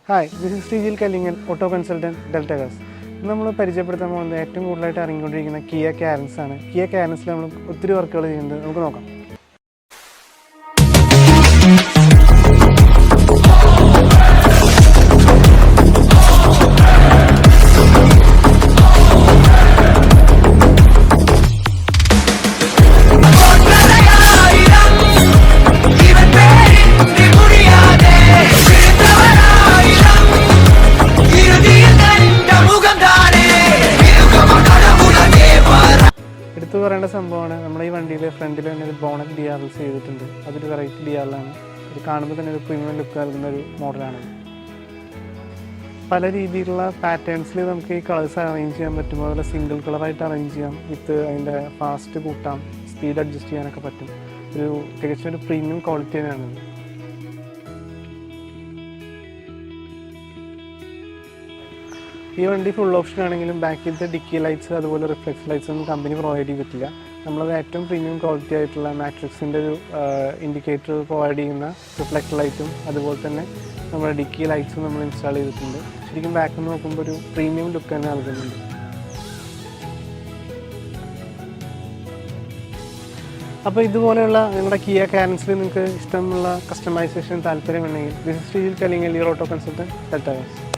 Hi, this is Sreejil Kalingal, auto consultant Delta cars. നമ്മൾ പരിചയപ്പെടുത്താൻ പോകുന്നത് ഏറ്റവും കൂടുതലായിട്ട് ഇറങ്ങിക്കൊണ്ടിരിക്കുന്ന കിയ കാരൻസ് ആണ്. കിയ കാരൻസിൽ നമ്മൾ ഒത്തിരി വർക്കുകൾ ചെയ്യുന്നുണ്ട്. നമുക്ക് നോക്കാം. എടുത്തു പറയേണ്ട സംഭവമാണ്, നമ്മുടെ ഈ വണ്ടിയിൽ ഫ്രണ്ടിൽ തന്നെ ഒരു ബോണറ്റ് DRL ചെയ്തിട്ടുണ്ട്. അതൊരു വെറൈറ്റി DRL ആണ്. ഇത് കാണുമ്പോൾ തന്നെ ഒരു പ്രീമിയം ലുക്ക് നൽകുന്ന ഒരു മോഡലാണ്. പല രീതിയിലുള്ള പാറ്റേൺസിൽ നമുക്ക് ഈ കളേഴ്സ് അറേഞ്ച് ചെയ്യാൻ പറ്റും. അതുപോലെ സിംഗിൾ കളറായിട്ട് അറേഞ്ച് ചെയ്യാം. വിത്ത് അതിൻ്റെ ഫാസ്റ്റ് കൂട്ടാം, സ്പീഡ് അഡ്ജസ്റ്റ് ചെയ്യാനൊക്കെ പറ്റും. തികച്ചും ഒരു പ്രീമിയം ക്വാളിറ്റി തന്നെയാണത്. ഈ വണ്ടി ഫുൾ ഓപ്ഷൻ ആണെങ്കിലും ബാക്കിലത്തെ ഡിക്കി ലൈറ്റ്സ് അതുപോലെ റിഫ്ലെക്സ് ലൈറ്റ്സ് ഒന്നും കമ്പനി പ്രൊവൈഡ് ചെയ്തിട്ടില്ല. നമ്മളത് ഏറ്റവും പ്രീമിയം ക്വാളിറ്റി ആയിട്ടുള്ള മാട്രിക്സിൻ്റെ ഒരു ഇൻഡിക്കേറ്റർ പ്രൊവൈഡ് ചെയ്യുന്ന റിഫ്ലക്ട് ലൈറ്റും അതുപോലെ തന്നെ നമ്മുടെ ഡിക്കി ലൈറ്റ്സും നമ്മൾ ഇൻസ്റ്റാൾ ചെയ്തിട്ടുണ്ട്. ശരിക്കും ബാക്കിൽ നിന്ന് നോക്കുമ്പോൾ ഒരു പ്രീമിയം ലുക്ക് തന്നെ നൽകുന്നുണ്ട്. അപ്പോൾ ഇതുപോലെയുള്ള നിങ്ങളുടെ കിയ കാരൻസിൽ നിങ്ങൾക്ക് ഇഷ്ടമുള്ള കസ്റ്റമൈസേഷൻ താല്പര്യമുണ്ടെങ്കിൽ this is Sreejil Kalingal, auto consultant Delta കാസ്.